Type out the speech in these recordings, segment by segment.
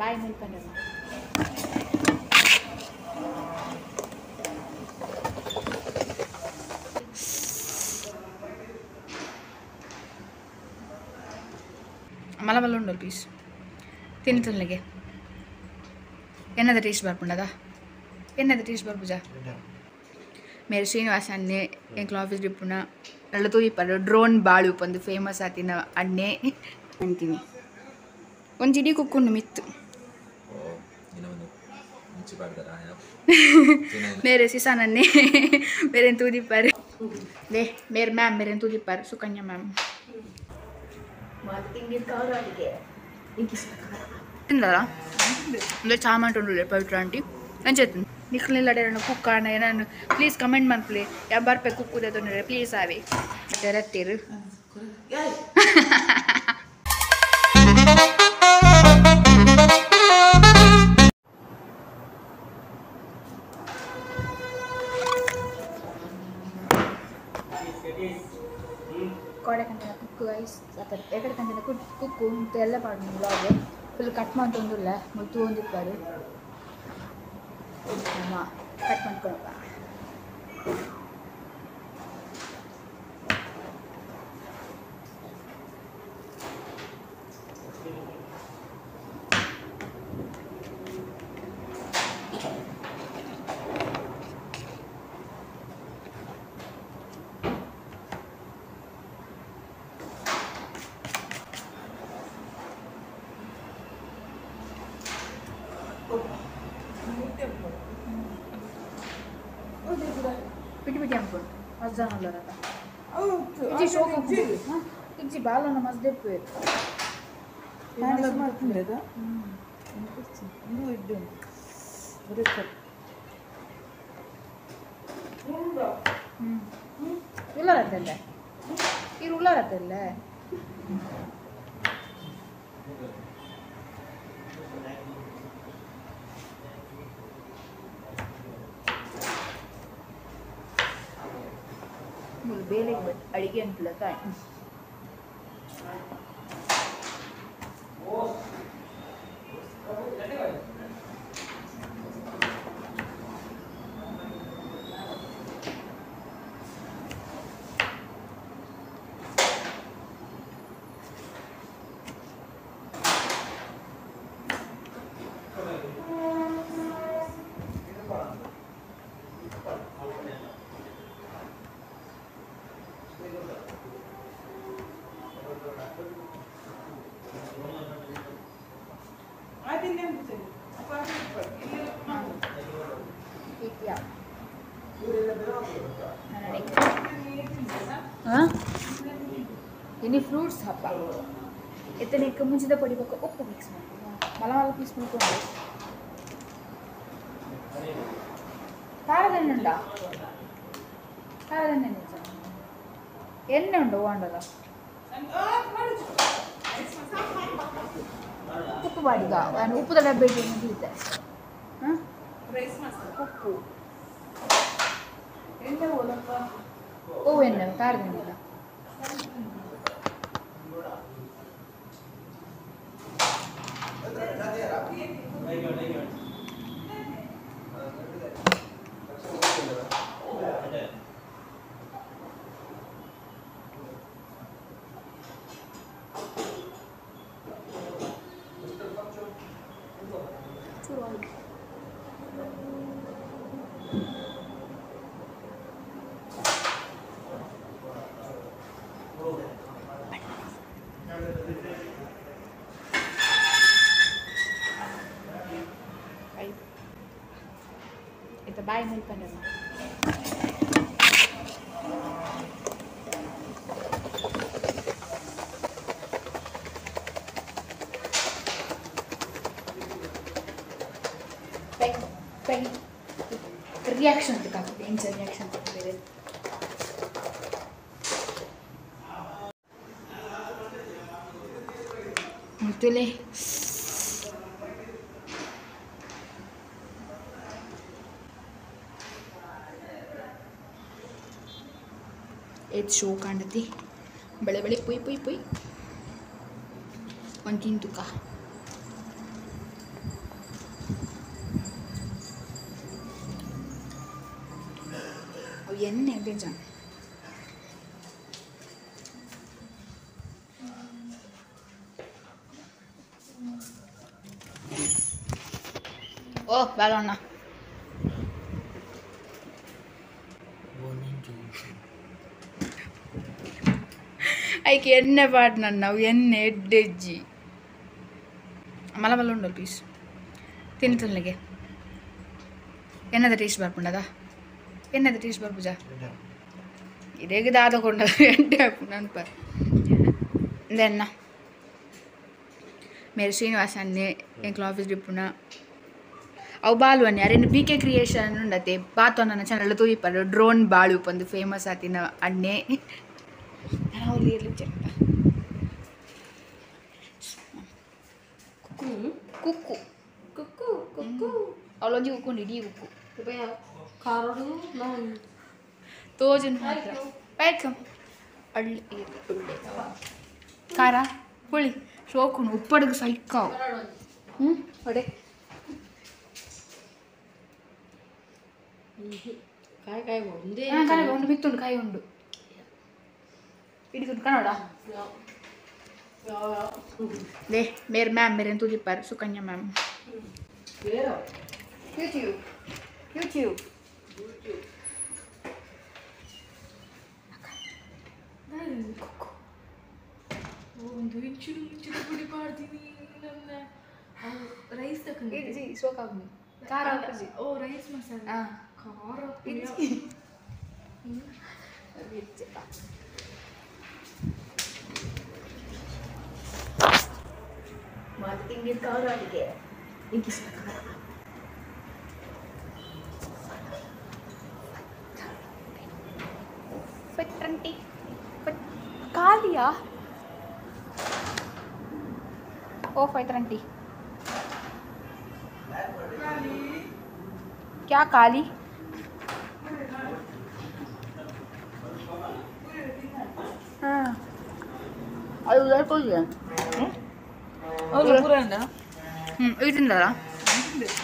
ಬಾಯಿ ಮುಲ್ಕೊಂಡು మళ్ళీ ఉండాలి ప్లీజ్ తినతులకి ఎన్నది టేస్ట్ బర్పుండదా ఎన్నది టేస్ట్ బర్పుజా మీరు ಶ್ರೀನಿವಾಸನ್ನೇ ಎಂಕ್ಲ ಆಫೀಸ್ ಡಿಪ್ಪುನ ಎಲ್ಲ ತೂಯಿಪ್ಪಾರು ಡ್ರೋನ್ ಬಾಳು ಉಪ್ಪೊಂದು ಫೇಮಸ್ ಆತಿನ ಅಣ್ಣೆ ಅಂತೀನಿ ಒಂದು ಇಡೀ ಕುಕ್ಕುಂಡು ಮಿತ್ತು मेरे सिसानन्ने मेरे तूदिप्पाరు ದೇ ಮೇರೆ ಮ್ಯಾಮ್ ಮೇರೆ ತೂದಿಪ್ಪಾರು ಸುಕನ್ಯಾ ಮ್ಯಾಮ್ తిందారా అంటే చామంట ఉండే పవిత్ర ఆంటీ నేను చెప్తాను నీకు నిల్లడే కుక్క నేను ప్లీజ్ కమెంట్ మన్పులే ಯಾರು ರೂಪಾಯಿ ಕುಕ್ಕುದೇ ತೊಂದರೆ ಪ್ಲೀಸ್ ಆವೆ ತೆರತ್ತೀರು ಕೋಡೆಕಂತಿನ ಕುಕ್ಕು ಗೈಸ್ ಎಕಡೆಕಂತಿನ ಕುಕ್ಕು ಎಲ್ಲ ಪಾಡು ಬ್ಲಾಗ್ ಫುಲ್ ಕಟ್ ಮಾಡ್ತೊಂದಿಲ್ಲ ಮುತ್ತು ಹೊಂದಿಪ್ಪಾರು ಕಟ್ ಮಾಡ್ಕೊಳಪ್ಪ पिटी पिटी अम्पुन मजा नल्ला रता इजी शोक इजी बालना मजदे पे ನಾನು ಮಾಡ್ತಿದ್ದೆ ಅದು ಇದು ಇದ್ದು ಬರುತ್ತೆ ಉಳ್ಳಾರತ್ತಲ್ಲ ಇದು ಉಳ್ಳಾರತ್ತಲ್ಲ ಬೇರೆ ಅಡಿಗೆ ಅಂತಲ್ಲ ಕಾಯಿ ಎನಿ ಫ್ರೂಟ್ಸ್ ಹಬ್ಬ ಎತ್ತನೆಕ್ಕೆ ಮುಂಚಿದ ಪಡಿಬೇಕು ಉಪ್ಪು ಮಿಕ್ಸ್ ಮಾಡಿ ಮಲ ಮಲ ಪೀಸ್ ಮಾಡ್ಕೊಂಡು ಖಾರದೆಣ್ಣೆ ಉಂಟಾ ಖಾರದೆಣ್ಣೆ ನಿಜ ಎಣ್ಣೆ ಉಂಟು ಹೋಂಡದ ಉಪ್ಪು ಬಾಡಿಗ ನಾನು ಉಪ್ಪುದ ಡಬ್ಬೆ ಮುಗಿಯುತ್ತೆ ಹಾಂ ಉಪ್ಪು ಎಣ್ಣೆ ಹೋಲಪ್ಪ ಓ ಎಣ್ಣೆ ಖಾರದೆಣ್ಣೆ Ito bahay mo pa naman. Reaction to come. Instant reaction to come. Mutule. It's show kandati. Bale bale pui. One kin tuka. ಎಣ್ಣೆ ಬೇಜ ಓ ಬೇಡಣ್ಣ ಐಕೆ ಎಣ್ಣೆ ಪಾಡ್ನ ನಾವು ಎಣ್ಣೆ ಎಡ್ಡೆಜ್ಜಿ ಮಲ ಮಲ್ಲ ಉಂಡಲ್ಲ ಪ್ಲೀಸ್ ತಿನ್ನಿಗೆ ಎನ್ನದ ಟೇಸ್ಟ್ ಬರ್ಪುಂಡದ ಎನ್ನದ ಟೇಸ್ಟ್ ಬರ್ಪುಜ ಇದೇಗ ದಾದಕೊಂಡ ಎಂಟೆ ಹಾಪುಂಡು ಅನ್ಪ ಇದೆನ್ನ मेरे श्रीनिवास अन्ने ಎಂಕ್ಲ ಆಫೀಸ್ ಡಿಪ್ಪುನ ಅವು ಬಾಲು ಅನ್ನೆ ಅರೆಂದು ಬಿ ಕೆ ಕ್ರಿಯೇಷನ್ ಉಂಡತೆ ಬಾತು ನನ್ನ ಚಾನಲ್ ತೂಯಿಪ್ಪರು ಡ್ರೋನ್ ಬಾಳು ಉಪ್ಪೊಂದು ಫೇಮಸ್ ಆತಿನ ಅಣ್ಣೆ ಅವಲ್ಲಿ ಇರಲಿ ಚೆಂದ ಕುಕ್ಕು ಕುಕ್ಕು ಕುಕ್ಕು ಅವಳೊಂಜಿ ಕುಕ್ಕೊಂಡು ಇಡೀ ಕುಕ್ಕು ತೋಜನ್ ಮಾತ್ರ ವೆಲ್ಕಮ್ ಅಳ್ಳಿ ಉಳ್ಳೆ ಖಾರ ಹುಳಿ ಶೋಕುನು ಉಪ್ಪಡಿಗೆ ಸೈಕಾವು ಹೊಡೆ ಕಾಯಿ ಒಂದೇ ಕಾಯಿ ಉಂಡು ಮಿತ್ತುಂಡು ಕಾಯಿ ಉಂಡು ಹಿಡಿದುಂಡು ಕನ್ನಡ ದೇ ಮೇರೆ ಮ್ಯಾಮ್ ಮೇರೆ ತೂಜಿಪ್ಪಾರು ಸುಕನ್ಯಾ ಮ್ಯಾಮ್ ಯೂಟ್ಯೂಬ್ ಯೂಟ್ಯೂಬ್ ಒಂದು ಇಂಚೂರು ಪುಡಿ ಮಾಡ್ತೀನಿ ನನ್ನ ರೈಸ್ ತಗೊಂಡು ಇಡ್ಜಿ ಸೋಕಾಗು ಖಾರ ಹಾಕಿ ಓ ರೈಸ್ ಮಸಾಲೆ ಖಾರ ಇಡ್ಜಿ ಮಾತು ತಿಂಡಿ ಖಾರ ಅಡಿಗೆ ಇಂಕಿಷ್ಟ ಖಾರ ಫೆಟ್ರಂಟಿ ಖಾಲಿಯಾ ओ 530 क्या काली हाँ ಅದು ಉದರ್ ಕೊಯ್ಯ ಅವ್ರು ಪುರಾಣ ಇಟ್ಟಿಂದಲ್ಲ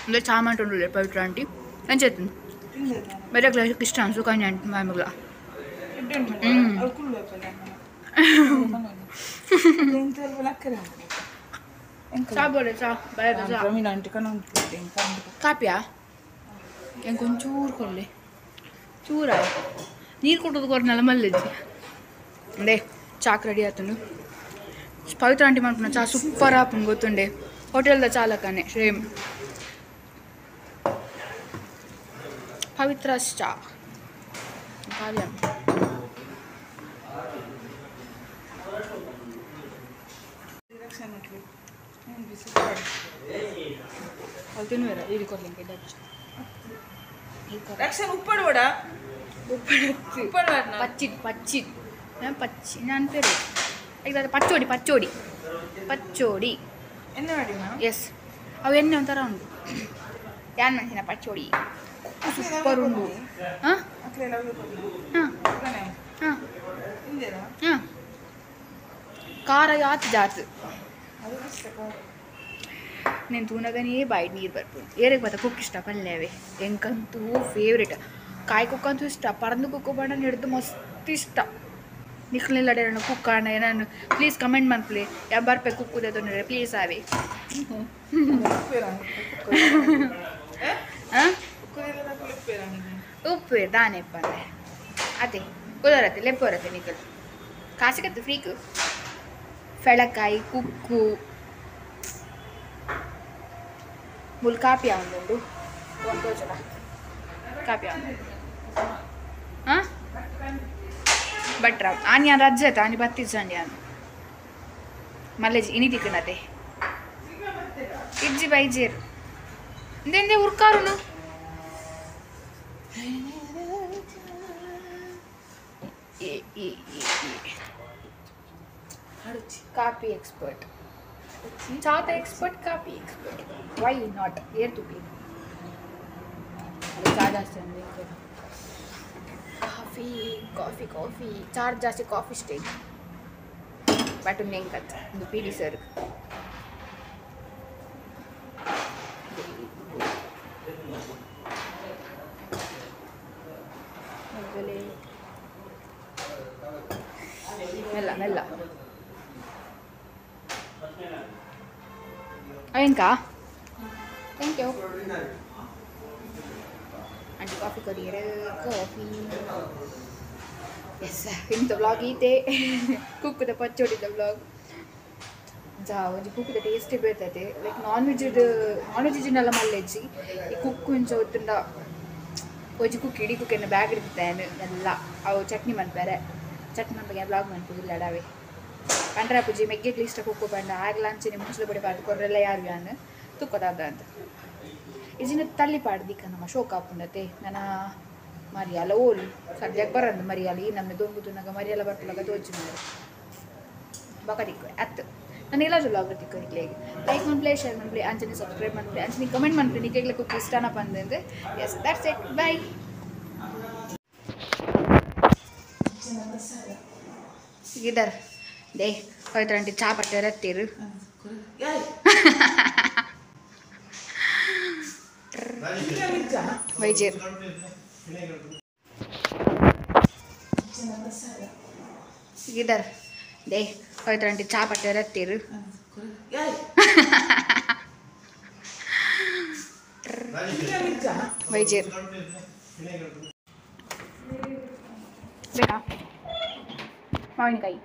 ಅಂದ್ರೆ ಚಾಮಂಟ ಉಂಡು ಪವಿತ್ರ ಆಂಟಿ ಅಂಚೆತ್ತು ಬೇರೆ ಕ್ಲಾಸ್ ಇಷ್ಟ ಅನ್ಸು ಕನ್ಯಾ ಆಂಟಿ ಮ್ಯಾಮ್ಗಳ ಸಾಬೋಲೆ ಚಾ ಬೇರೆ ಚಾ ಕಾಪಿಯಾ ಹೆಂಗೆ ಒಂಚೂರು ಕೊಡಲಿ ಚೂರ ನೀರು ಕೊಟ್ಟೋದು ಕೊಡ್ನಲ್ಲ ಮಲ್ಲಿಜ್ಜಿ ಅಂದೆ ಚಾಕ್ ರೆಡಿ ಆತನು ಪವಿತ್ರ ಆಂಟಿ ಮಾಡ್ಕೊಂಡು ಚಾ ಸೂಪರ್ ಆಪುಂಡು ಗೊತ್ತುಂಡೆ ಹೋಟೆಲ್ದ ಚಾಲಕನೇ ಸೇಮ್ ಪವಿತ್ರ ಚಾ ಖಾಲಿ ಅದು ತಿನ್ನುವೇರ ಇದು ಕೊಡ್ಲಿಕ್ಕೆ ರಕ್ಷನ್ ಉಪ್ಪಡೋಡ പച്ചിട്ട് പച്ചിട്ട് ഞാൻ പച്ചി ഞാൻ പേര് പച്ചോടി പച്ചോടി പച്ചോടി യെസ് ಅವು ಎಣ್ಣೆ ಒಂಥರ ಉಂಟು ಯಾನ್ ಮನುಷ್ಯನ ಪಚ್ಚೋಡಿ ಸೂಪರ್ ಉಂಟು ಹಾಂ ಹಾಂ ಹಾಂ ಹಾಂ ಖಾರ ಯಾತ್ ಜಾತ್ నేను తూనగానే బయట నీరు పడుతుంది ఏరే పోతా కుక్ ఇష్ట పల్లెవే ఎంకంತೂ ಫೇವ್ರೇಟ್ ಕಾಯಿ ಕುಕ್ಕ ಅಂತೂ ಇಷ್ಟ ಪರಂದು ಕುಕ್ಕು ಬಣ್ಣ ಹಿಡಿದು ಮಸ್ತ್ ಇಷ್ಟ ನಿಕ್ಲಿಲ್ಲಡೆ ನಾನು ಕುಕ್ಕ ಅಣ್ಣ ನಾನು ಪ್ಲೀಸ್ ಕಮೆಂಟ್ ಮಾಡ್ಪ್ಲಿ ಯಾವ ಬರ್ಬೇಕು ಕುಕ್ಕುದೆ ತೊಂದರೆ ಪ್ಲೀಸ್ ಆವೆ ಉಪ್ಪು ದಾನೆ ಪಂದೆ ಅದೇ ಕುದರತ್ತೆ ಲೆಪ್ಪರತ್ತೆ ನಿಕ್ಕಲು ಕಾಸಿಕತ್ತು ಫ್ರೀಕು ಫೆಳಕಾಯಿ ಕುಕ್ಕು ಮುಲ್ ಕಾಪಿ ಅವನುಂಡು ಒಂದು ಜನ ಕಾಪಿ ಅವನು ಹಾಂ ಬಟ್ರ ಆನಿ ಯಾರು ರಜ್ಜತ ಆನಿ ಬತ್ತಿಸಂಡಿ ಅನು ಮಲ್ಲೆಜಿ ಇನಿ ತಿಕ್ಕನತೆ ಇಜ್ಜಿ ಬೈಜೇರು ಇಂದೆಂದೆ ಉರ್ಕಾರುನು ಕಾಪಿ ಎಕ್ಸ್ಪರ್ಟ್ चाहता एक्सपर्ट काफी एक्सपर्ट वाई नॉट एयर टू बी ज़्यादा काफ़ी कॉफ़ी कॉफ़ी चार जास्ती कॉफ़ी स्टेक बट नहीं करता पीडी सर ಮಕ್ಕಳೇ ಮೆಲ್ಲ ಮೆಲ್ಲ ಏನಕ್ಕಾ thank you aunty coffee courier coffee yes ಇಂಥ ಬ್ಲಾಗ್ ಈತೆ ಕುಕ್ಕುದ ಪಚ್ಚೋಡಿದ ಬ್ಲಾಗ್ ಒಂಜಿ ಕುಕ್ಕುದ ಟೇಸ್ಟಿ ಬೀಳ್ತೈತೆ ಲೈಕ್ ನಾನ್ ವೆಜ್ ಇಜಿನೆಲ್ಲ ಮಲ್ಲೆಜ್ಜಿ ಈ ಕುಕ್ಕು ಇಂಚ ಒತ್ತುಂಡ ಒಂಜಿ ಕುಕ್ಕು ಇಡೀ ಕುಕ್ಕಿನ ಬ್ಯಾಗ್ ಇಡ್ತಾನೆ ಎಲ್ಲ ಅವು ಚಟ್ನಿ ಮನ್ಪೇರೆ ಚಟ್ನಿ ಮನ್ಪಗೆ ಬ್ಲಾಗ್ ಮನ್ಪುದಿಲ್ಲ ಅಡಾವೆ ಪಂಡ್ರ ಪೂಜಿ ಮೆಗ್ಗೆಗ್ಲಿ ಇಷ್ಟ ಕುಕ್ಕು ಪಂಡ ಆಗ್ಲ ಅಂಚನೆ ಮುಚ್ಚಲು ಬಡಿ ಪಾಡು ಕೊರ್ರೆಲ್ಲ ಯಾರು ಯಾನು ತುಕ್ಕೋದಾದ ಅಂತ ಇಜಿನ ತಳ್ಳಿ ಪಾಡ್ದಿಕ್ಕ ನಮ್ಮ ಶೋಕ ಪುಂಡತೆ ನನ್ನ ಮರಿಯಾಲ ಓಲು ಸದ್ಯಕ್ಕೆ ಬರಂದು ಮರಿಯಾಲ ಈ ನಮ್ಮ ದೊಂಬುತುನಾಗ ಮರಿಯಾಲ ಬರ್ತಲಾಗ ತೋಚಿ ಮಾಡಿ ಬಕ ತಿಕ್ಕೋರಿ ಅತ್ತು ನಾನು ಎಲ್ಲ ಬ್ಲಾಗ್ ತಿಕ್ಕೋರಿಕ್ಲೆ ಲೈಕ್ ಮಾಡ್ಪ್ಲೆ ಶೇರ್ ಮಾಡ್ಪ್ಲೆ ಅಂಚನೆ ಸಬ್ಸ್ಕ್ರೈಬ್ ಮಾಡ್ಪ್ಲೆ ಅಂಚನೆ ಕಮೆಂಟ್ ಮಾಡ್ಪ್ಲೆ ನಿಕ್ಕೆಗ್ಲೆ ಕುಕ್ಕು ಇಷ್ಟನ ಪಂದೆ ಎಸ್ ದಟ್ಸ್ ಇಟ್ ಬೈ ಗಿದರ್ ದೇ ಹೋಯ್ತಂಟಿ ಚಾ ಪಟ್ಟೆ ರತ್ತೀರು ವೈಜೇರ್ ಗಿದರ್ ದೇ ಹೋಯ್ತಂಟಿ ಚಾ ಪಟ್ಟೆ ರತ್ತೀರು ವೈಜೇರ್ ಬೇಕಾ ಮಾವಿನಕಾಯಿ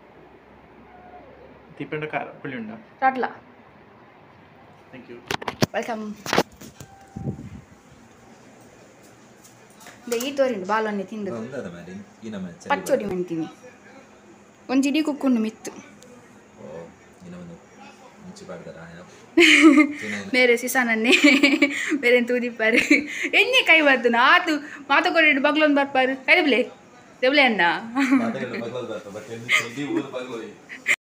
ತಿಪ್ಪಂಡ ಖಾರ ಪುಳಿ ಉಂಡ ರಾಟ್ಲ ಥ್ಯಾಂಕ್ ಯು ವೆಲ್ಕಮ್ ಈ ತೋರಿಂಡು ಬಾಲನ್ನೇ ತಿಂದು ಪಚ್ಚೋಡಿ ಮಾಡ್ತೀನಿ ಒಂದು ಇಡೀ ಕುಕ್ಕುಂಡು ಮಿತ್ತು ಬೇರೆ ಸಿಸಾನನ್ನೇ ಬೇರೆ ತೂದಿಪ್ಪಾರು ಎಣ್ಣೆ ಕೈ ಬರ್ತು ಆತು ಮಾತುಕೊಟ್ಟು ಬಗ್ಲೊಂದು ಬರ್ಪಾರು ಕರಿಬ್ಲೆ ದೇಬ್ಲೆ ಅನ್ನ